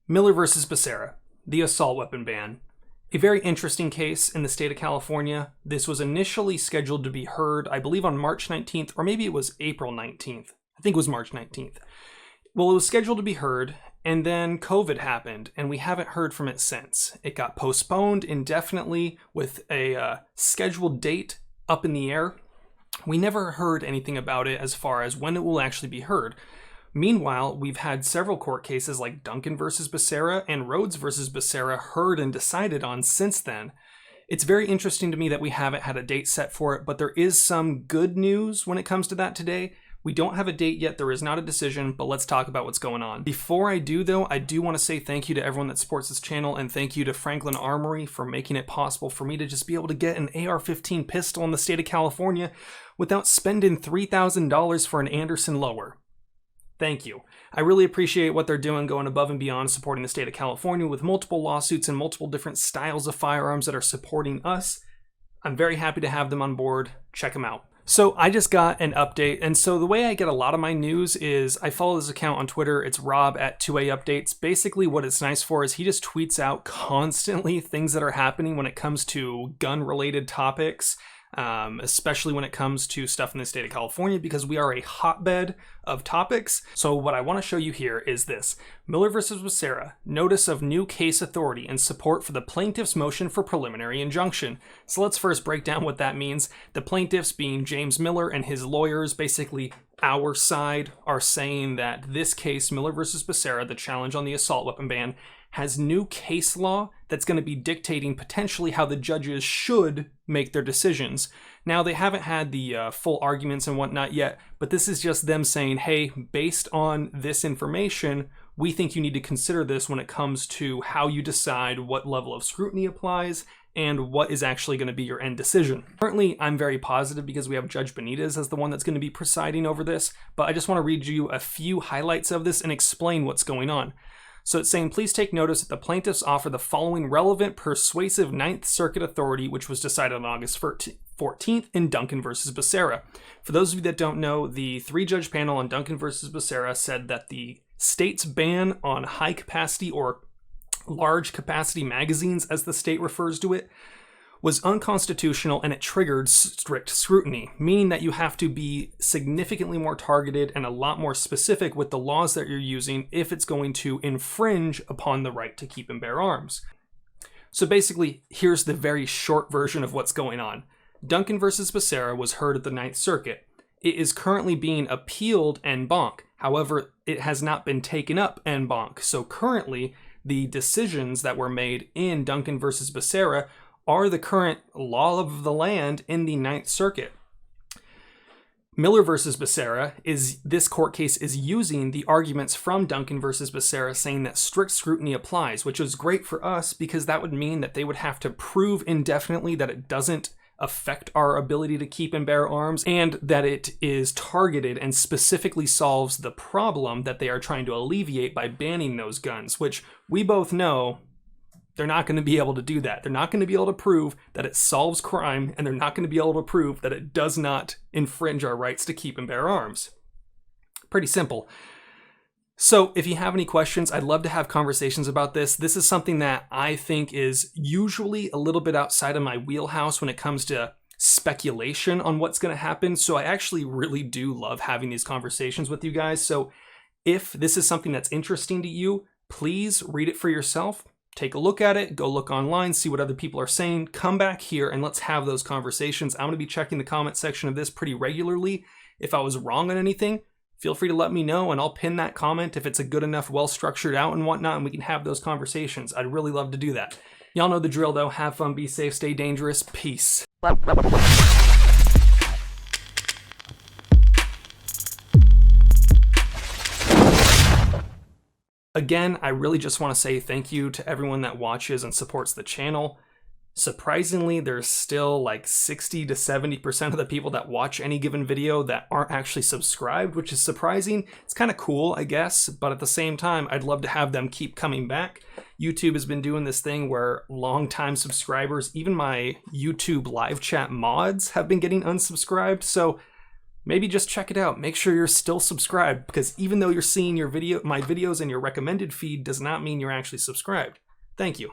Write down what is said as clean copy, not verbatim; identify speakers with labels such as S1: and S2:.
S1: Miller versus Becerra, the assault weapon ban. A very interesting case in the state of California. This was initially scheduled to be heard, I believe, on March 19th, or maybe it was April 19th. I think it was March 19th. Well, it was scheduled to be heard, and then COVID happened, and we haven't heard from it since. It got postponed indefinitely with a scheduled date up in the air. We never heard anything about it as far as when it will actually be heard. Meanwhile, we've had several court cases like Duncan versus Becerra and Rhodes versus Becerra heard and decided on since then. It's very interesting to me that we haven't had a date set for it, but there is some good news when it comes to that today. We don't have a date yet, there is not a decision, but let's talk about what's going on. Before I do though, I do want to say thank you to everyone that supports this channel, and thank you to Franklin Armory for making it possible for me to just be able to get an AR-15 pistol in the state of California without spending $3,000 for an Anderson lower. Thank you. I really appreciate what they're doing, going above and beyond supporting the state of California with multiple lawsuits and multiple different styles of firearms that are supporting us. I'm very happy to have them on board. Check them out. So I just got an update, and so the way I get a lot of my news is I follow this account on Twitter. It's Rob at 2A Updates. Basically what it's nice for is he just tweets out constantly things that are happening when it comes to gun-related topics. Especially when it comes to stuff in the state of California, because we are a hotbed of topics. So what I want to show you here is this. Miller versus Becerra, notice of new case authority and support for the plaintiff's motion for preliminary injunction. So let's first break down what that means. The plaintiffs being James Miller and his lawyers, basically our side, are saying that this case, Miller versus Becerra, the challenge on the assault weapon ban, has new case law that's going to be dictating potentially how the judges should make their decisions. Now, they haven't had the full arguments and whatnot yet, but this is just them saying, hey, based on this information, we think you need to consider this when it comes to how you decide what level of scrutiny applies and what is actually going to be your end decision. Currently, I'm very positive because we have Judge Benitez as the one that's going to be presiding over this, but I just want to read you a few highlights of this and explain what's going on. So it's saying, please take notice that the plaintiffs offer the following relevant, persuasive Ninth Circuit authority, which was decided on August 14th in Duncan versus Becerra. For those of you that don't know, the three-judge panel on Duncan versus Becerra said that the state's ban on high-capacity or large-capacity magazines, as the state refers to it, was unconstitutional, and it triggered strict scrutiny, meaning that you have to be significantly more targeted and a lot more specific with the laws that you're using if it's going to infringe upon the right to keep and bear arms. So basically, here's the very short version of what's going on. Duncan versus Becerra was heard at the Ninth Circuit. It is currently being appealed en banc. However, it has not been taken up en banc. So currently, the decisions that were made in Duncan versus Becerra are the current law of the land in the Ninth Circuit. Miller versus Becerra this court case is using the arguments from Duncan versus Becerra saying that strict scrutiny applies, which is great for us because that would mean that they would have to prove indefinitely that it doesn't affect our ability to keep and bear arms, and that it is targeted and specifically solves the problem that they are trying to alleviate by banning those guns, which we both know they're not going to be able to do that. They're not going to be able to prove that it solves crime, and they're not going to be able to prove that it does not infringe our rights to keep and bear arms. Pretty simple. So if you have any questions, I'd love to have conversations about this. This is something that I think is usually a little bit outside of my wheelhouse when it comes to speculation on what's going to happen. So I actually really do love having these conversations with you guys. So if this is something that's interesting to you, please read it for yourself. Take a look at it, go look online, see what other people are saying, come back here and let's have those conversations. I'm going to be checking the comment section of this pretty regularly. If I was wrong on anything, feel free to let me know and I'll pin that comment if it's a good enough, well-structured out and whatnot, and we can have those conversations. I'd really love to do that. Y'all know the drill though. Have fun, be safe, stay dangerous. Peace. Again, I really just want to say thank you to everyone that watches and supports the channel. Surprisingly, there's still like 60 to 70% of the people that watch any given video that aren't actually subscribed, which is surprising. It's kind of cool, I guess, but at the same time, I'd love to have them keep coming back. YouTube has been doing this thing where longtime subscribers, even my YouTube live chat mods, have been getting unsubscribed, so maybe just check it out. Make sure you're still subscribed, because even though you're seeing my videos in your recommended feed does not mean you're actually subscribed. Thank you.